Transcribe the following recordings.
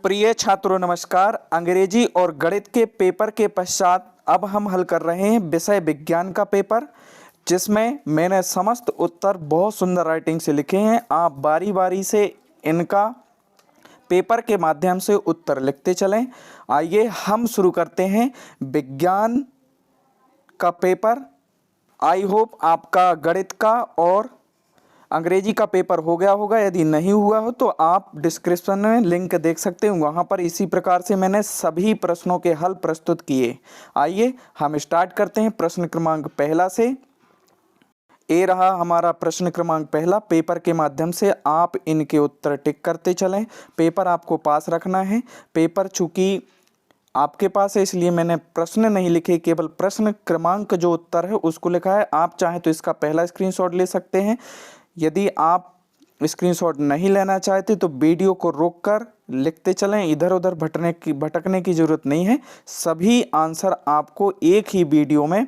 प्रिय छात्रों नमस्कार। अंग्रेजी और गणित के पेपर के पश्चात अब हम हल कर रहे हैं विषय विज्ञान का पेपर, जिसमें मैंने समस्त उत्तर बहुत सुंदर राइटिंग से लिखे हैं। आप बारी बारी से इनका पेपर के माध्यम से उत्तर लिखते चलें। आइए हम शुरू करते हैं विज्ञान का पेपर। आई होप आपका गणित का और अंग्रेजी का पेपर हो गया होगा। यदि नहीं हुआ हो तो आप डिस्क्रिप्शन में लिंक देख सकते हैं, वहाँ पर इसी प्रकार से मैंने सभी प्रश्नों के हल प्रस्तुत किए। आइए हम स्टार्ट करते हैं प्रश्न क्रमांक पहला से। ये रहा हमारा प्रश्न क्रमांक पहला। पेपर के माध्यम से आप इनके उत्तर टिक करते चलें। पेपर आपको पास रखना है। पेपर चूँकि आपके पास है इसलिए मैंने प्रश्न नहीं लिखे, केवल प्रश्न क्रमांक जो उत्तर है उसको लिखा है। आप चाहें तो इसका पहला स्क्रीनशॉट ले सकते हैं। यदि आप स्क्रीनशॉट नहीं लेना चाहते तो वीडियो को रोककर लिखते चलें, इधर उधर भटकने की ज़रूरत नहीं है। सभी आंसर आपको एक ही वीडियो में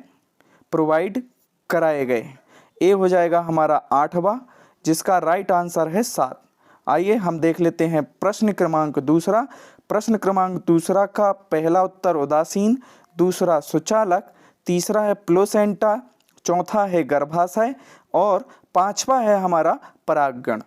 प्रोवाइड कराए गए। ए हो जाएगा हमारा 8वां, जिसका राइट आंसर है 7। आइए हम देख लेते हैं प्रश्न क्रमांक दूसरा। प्रश्न क्रमांक दूसरा का पहला उत्तर उदासीन, दूसरा सुचालक, तीसरा है प्लोसेंटा, चौथा है गर्भाशय और पांचवा है हमारा परागण।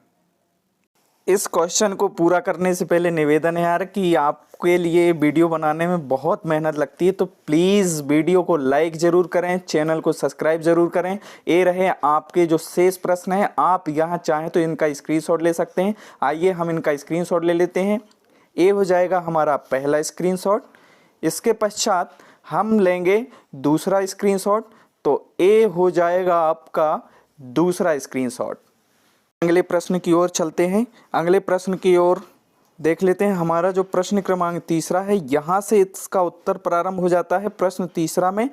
इस क्वेश्चन को पूरा करने से पहले निवेदन है यार कि आपके लिए वीडियो बनाने में बहुत मेहनत लगती है, तो प्लीज़ वीडियो को लाइक ज़रूर करें, चैनल को सब्सक्राइब ज़रूर करें। ये रहे आपके जो शेष प्रश्न हैं, आप यहाँ चाहें तो इनका स्क्रीनशॉट ले सकते हैं। आइए हम इनका स्क्रीनशॉट ले लेते हैं। ये हो जाएगा हमारा पहला स्क्रीनशॉट। इसके पश्चात हम लेंगे दूसरा स्क्रीनशॉट, तो ए हो जाएगा आपका दूसरा स्क्रीनशॉट। अगले प्रश्न की ओर चलते हैं। अगले प्रश्न की ओर देख लेते हैं। हमारा जो प्रश्न क्रमांक तीसरा है, यहाँ से इसका उत्तर प्रारंभ हो जाता है। प्रश्न तीसरा में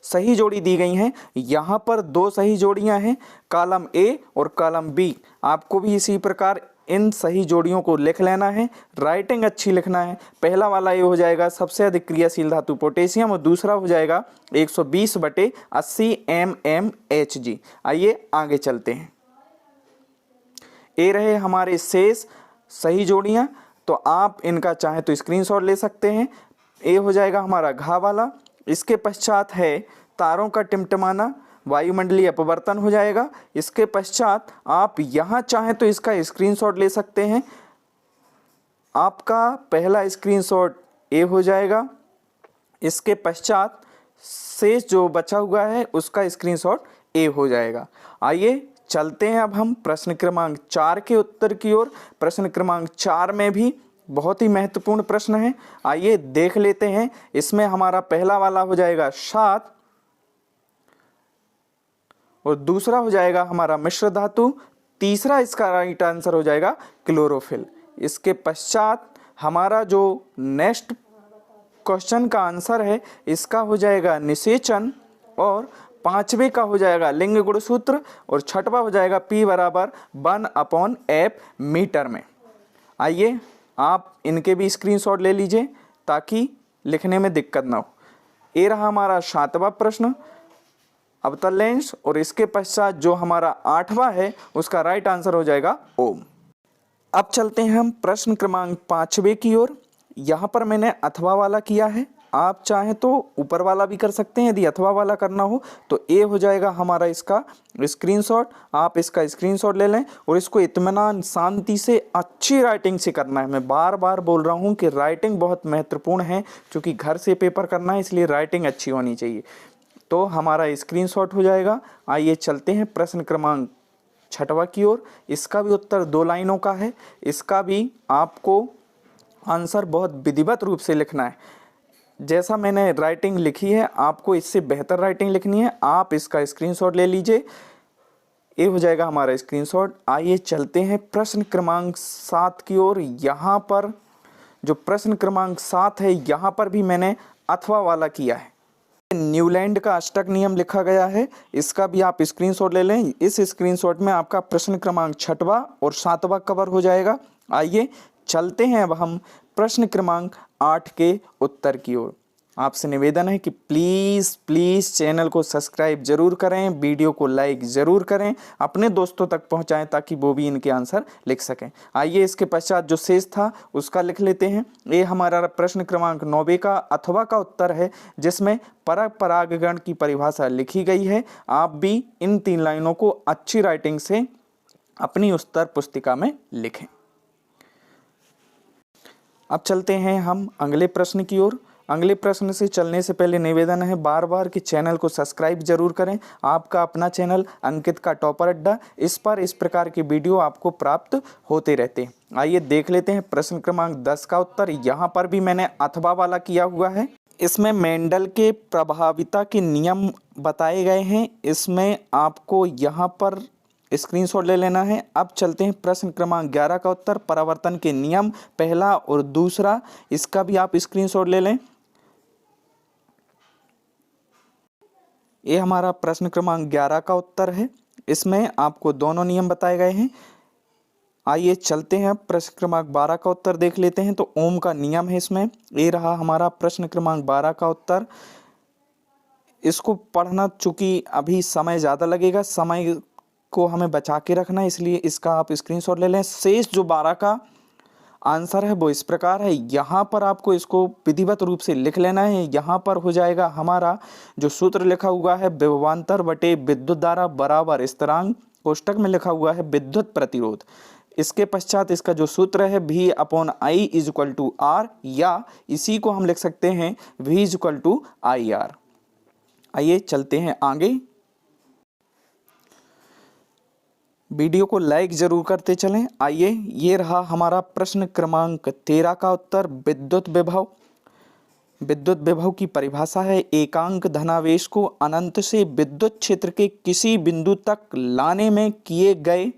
सही जोड़ी दी गई हैं। यहाँ पर 2 सही जोड़ियाँ हैं, कॉलम ए और कॉलम बी। आपको भी इसी प्रकार इन सही जोड़ियों को लिख लेना है। राइटिंग अच्छी लिखना है। पहला वाला ये हो जाएगा सबसे अधिक क्रियाशील धातु पोटेशियम और दूसरा हो जाएगा 120/80 mmHg। आइए आगे चलते हैं। ये रहे हमारे शेष सही जोड़ियाँ, तो आप इनका चाहे तो स्क्रीनशॉट ले सकते हैं। ये हो जाएगा हमारा घा वाला। इसके पश्चात है तारों का टिमटिमाना, वायुमंडलीय अपवर्तन हो जाएगा। इसके पश्चात आप यहाँ चाहें तो इसका स्क्रीनशॉट ले सकते हैं। आपका पहला स्क्रीनशॉट ए हो जाएगा। इसके पश्चात शेष जो बचा हुआ है उसका स्क्रीनशॉट ए हो जाएगा। आइए चलते हैं अब हम प्रश्न क्रमांक 4 के उत्तर की ओर। प्रश्न क्रमांक 4 में भी बहुत ही महत्वपूर्ण प्रश्न है। आइए देख लेते हैं। इसमें हमारा पहला वाला हो जाएगा 7 और दूसरा हो जाएगा हमारा मिश्र धातु, तीसरा इसका राइट आंसर हो जाएगा क्लोरोफिल। इसके पश्चात हमारा जो नेक्स्ट क्वेश्चन का आंसर है इसका हो जाएगा निषेचन और 5वें का हो जाएगा लिंग गुणसूत्र और 6वां हो जाएगा P बराबर 1/F मीटर में। आइए आप इनके भी स्क्रीनशॉट ले लीजिए ताकि लिखने में दिक्कत ना हो। ये रहा हमारा 7वां प्रश्न अवतल लेंस और इसके पश्चात जो हमारा 8वां है उसका राइट आंसर हो जाएगा ओम। अब चलते हैं हम प्रश्न क्रमांक 5वें की ओर। यहाँ पर मैंने अथवा वाला किया है। आप चाहें तो ऊपर वाला भी कर सकते हैं। यदि अथवा वाला करना हो तो ए हो जाएगा हमारा इसका स्क्रीनशॉट। आप इसका स्क्रीनशॉट ले लें और इसको इत्मीनान शांति से अच्छी राइटिंग से करना है। मैं बार बार बोल रहा हूँ कि राइटिंग बहुत महत्वपूर्ण है, क्योंकि घर से पेपर करना है इसलिए राइटिंग अच्छी होनी चाहिए। तो हमारा स्क्रीनशॉट हो जाएगा। आइए चलते हैं प्रश्न क्रमांक 6वां की ओर। इसका भी उत्तर 2 लाइनों का है। इसका भी आपको आंसर बहुत विधिवत रूप से लिखना है। जैसा मैंने राइटिंग लिखी है आपको इससे बेहतर राइटिंग लिखनी है। आप इसका स्क्रीनशॉट ले लीजिए। ये हो जाएगा हमारा स्क्रीनशॉट। आइए चलते हैं प्रश्न क्रमांक 7 की ओर। यहाँ पर जो प्रश्न क्रमांक 7 है यहाँ पर भी मैंने अथवा वाला किया है। न्यूलैंड का अष्टक नियम लिखा गया है। इसका भी आप स्क्रीनशॉट ले लें। इस स्क्रीनशॉट में आपका प्रश्न क्रमांक 6वां और 7वां कवर हो जाएगा। आइए चलते हैं अब हम प्रश्न क्रमांक 8 के उत्तर की ओर। आपसे निवेदन है कि प्लीज़ चैनल को सब्सक्राइब जरूर करें, वीडियो को लाइक ज़रूर करें, अपने दोस्तों तक पहुंचाएं ताकि वो भी इनके आंसर लिख सकें। आइए इसके पश्चात जो शेष था उसका लिख लेते हैं। ये हमारा प्रश्न क्रमांक 9 का अथवा का उत्तर है, जिसमें परपरागण की परिभाषा लिखी गई है। आप भी इन 3 लाइनों को अच्छी राइटिंग से अपनी उत्तर पुस्तिका में लिखें। अब चलते हैं हम अगले प्रश्न की ओर। अगले प्रश्न से चलने से पहले निवेदन है बार बार कि चैनल को सब्सक्राइब जरूर करें। आपका अपना चैनल अंकित का टॉपर अड्डा, इस पर इस प्रकार के वीडियो आपको प्राप्त होते रहते हैं। आइए देख लेते हैं प्रश्न क्रमांक 10 का उत्तर। यहाँ पर भी मैंने अथवा वाला किया हुआ है। इसमें मेंडल के प्रभाविता के नियम बताए गए हैं। इसमें आपको यहाँ पर स्क्रीनशॉट ले लेना है। अब चलते हैं प्रश्न क्रमांक 11 का उत्तर। परावर्तन के नियम पहला और दूसरा, इसका भी आप स्क्रीनशॉट ले लें। ये हमारा प्रश्न क्रमांक 11 का उत्तर है। इसमें आपको दोनों नियम बताए गए हैं। आइए चलते हैं प्रश्न क्रमांक 12 का उत्तर देख लेते हैं। तो ओम का नियम है इसमें। ये रहा हमारा प्रश्न क्रमांक 12 का उत्तर। इसको पढ़ना चूंकि अभी समय ज़्यादा लगेगा, समय को हमें बचा के रखना है, इसलिए इसका आप स्क्रीनशॉट ले लें। शेष जो 12 का आंसर है वो इस प्रकार है। यहाँ पर आपको इसको विधिवत रूप से लिख लेना है। यहाँ पर हो जाएगा हमारा जो सूत्र लिखा हुआ है, विभवांतर बटे विद्युत धारा बराबर स्थिरांक, कोष्टक में लिखा हुआ है विद्युत प्रतिरोध। इसके पश्चात इसका जो सूत्र है V/I = R, या इसी को हम लिख सकते हैं V = IR। आइए चलते हैं आगे। वीडियो को लाइक जरूर करते चलें। आइए, ये रहा हमारा प्रश्न क्रमांक 13 का उत्तर। विद्युत विभव। विद्युत विभव की परिभाषा है एकांक धनावेश को अनंत से विद्युत क्षेत्र के किसी बिंदु तक लाने में किए गए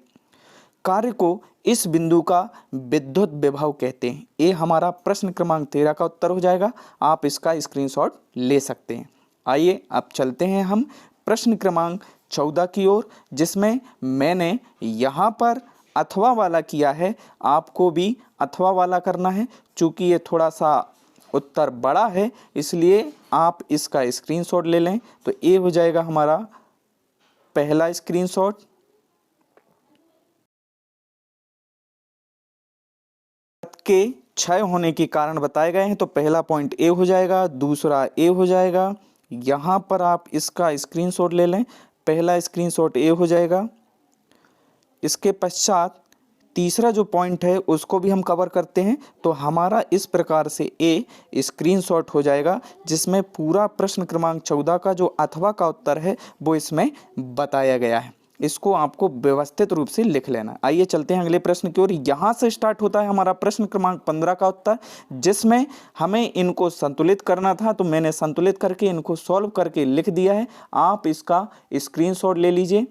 कार्य को इस बिंदु का विद्युत विभव कहते हैं। ये हमारा प्रश्न क्रमांक 13 का उत्तर हो जाएगा। आप इसका स्क्रीनशॉट ले सकते हैं। आइए अब चलते हैं हम प्रश्न क्रमांक 14 की ओर, जिसमें मैंने यहाँ पर अथवा वाला किया है। आपको भी अथवा वाला करना है। चूंकि ये थोड़ा सा उत्तर बड़ा है, इसलिए आप इसका स्क्रीनशॉट ले लें। तो ये हो जाएगा हमारा पहला स्क्रीनशॉट। के क्षय होने के कारण बताए गए हैं। तो पहला पॉइंट ए हो जाएगा, दूसरा ए हो जाएगा। यहाँ पर आप इसका स्क्रीनशॉट ले लें। पहला स्क्रीनशॉट ए हो जाएगा। इसके पश्चात तीसरा जो पॉइंट है उसको भी हम कवर करते हैं। तो हमारा इस प्रकार से ए स्क्रीनशॉट हो जाएगा, जिसमें पूरा प्रश्न क्रमांक 14 का जो अथवा का उत्तर है वो इसमें बताया गया है। इसको आपको व्यवस्थित रूप से लिख लेना। आइए चलते हैं अगले प्रश्न की ओर। यहाँ से स्टार्ट होता है हमारा प्रश्न क्रमांक 15 का उत्तर, जिसमें हमें इनको संतुलित करना था। तो मैंने संतुलित करके इनको सॉल्व करके लिख दिया है। आप इसका स्क्रीनशॉट ले लीजिए।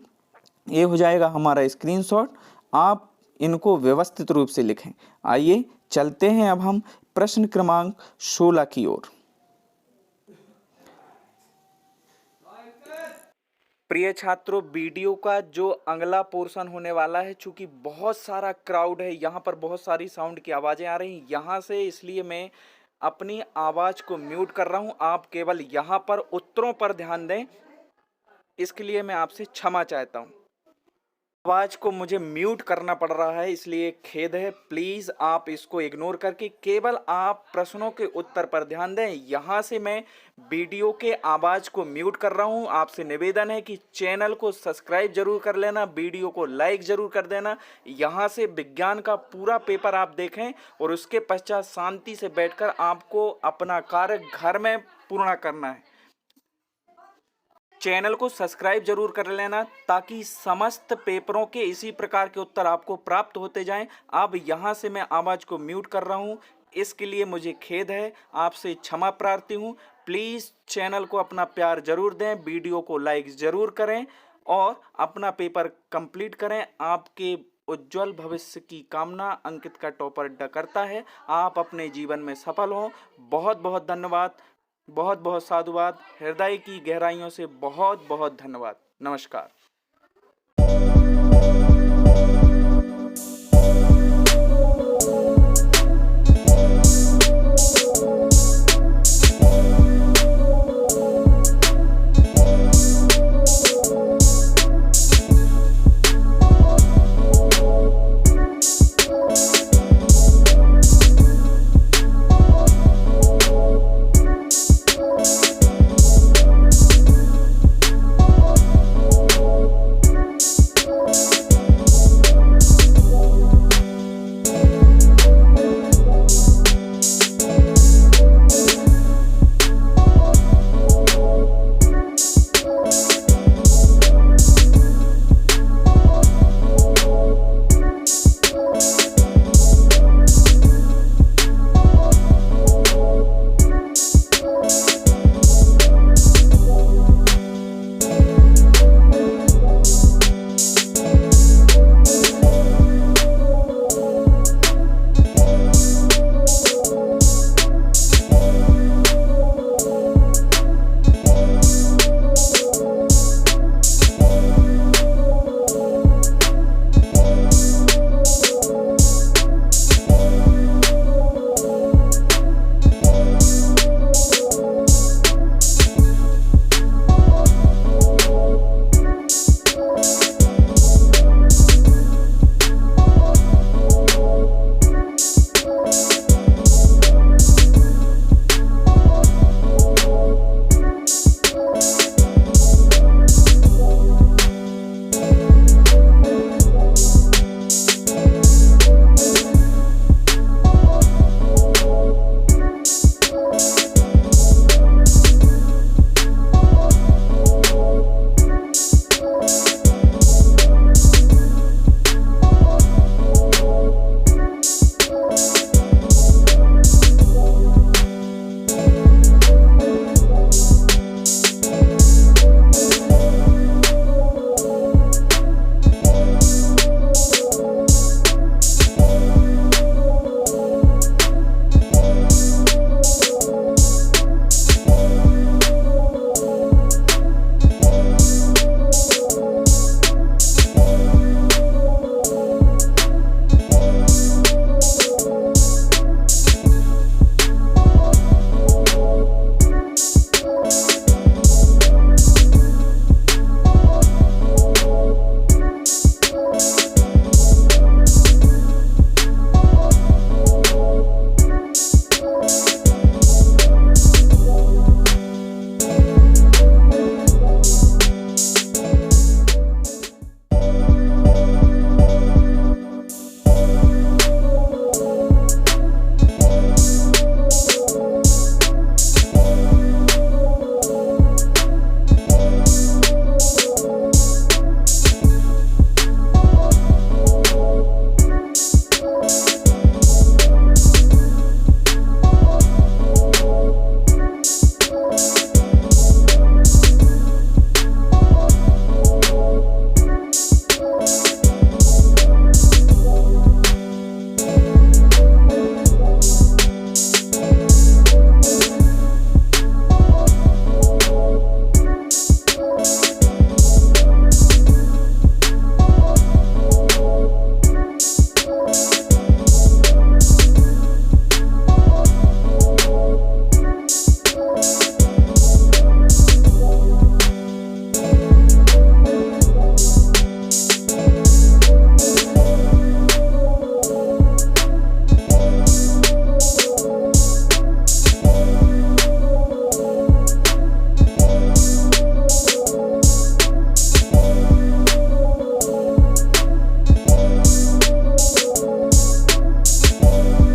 ये हो जाएगा हमारा स्क्रीनशॉट। आप इनको व्यवस्थित रूप से लिखें। आइए चलते हैं अब हम प्रश्न क्रमांक 16 की ओर। प्रिय छात्रों, वीडियो का जो अगला पोर्शन होने वाला है, चूंकि बहुत सारा क्राउड है, यहाँ पर बहुत सारी साउंड की आवाज़ें आ रही हैं यहाँ से, इसलिए मैं अपनी आवाज़ को म्यूट कर रहा हूँ। आप केवल यहाँ पर उत्तरों पर ध्यान दें, इसके लिए मैं आपसे क्षमा चाहता हूँ। आवाज़ को मुझे म्यूट करना पड़ रहा है, इसलिए खेद है। प्लीज़ आप इसको इग्नोर करके केवल आप प्रश्नों के उत्तर पर ध्यान दें। यहाँ से मैं वीडियो के आवाज़ को म्यूट कर रहा हूँ। आपसे निवेदन है कि चैनल को सब्सक्राइब जरूर कर लेना, वीडियो को लाइक जरूर कर देना। यहाँ से विज्ञान का पूरा पेपर आप देखें और उसके पश्चात शांति से बैठकर आपको अपना कार्य घर में पूर्ण करना है। चैनल को सब्सक्राइब जरूर कर लेना ताकि समस्त पेपरों के इसी प्रकार के उत्तर आपको प्राप्त होते जाएं। अब यहाँ से मैं आवाज़ को म्यूट कर रहा हूँ, इसके लिए मुझे खेद है, आपसे क्षमा प्रार्थी हूँ। प्लीज़ चैनल को अपना प्यार जरूर दें, वीडियो को लाइक ज़रूर करें और अपना पेपर कंप्लीट करें। आपके उज्जवल भविष्य की कामना अंकित का टॉपर अड्डा करता है। आप अपने जीवन में सफल हों। बहुत बहुत धन्यवाद, बहुत बहुत साधुवाद, हृदय की गहराइयों से बहुत बहुत धन्यवाद। नमस्कार।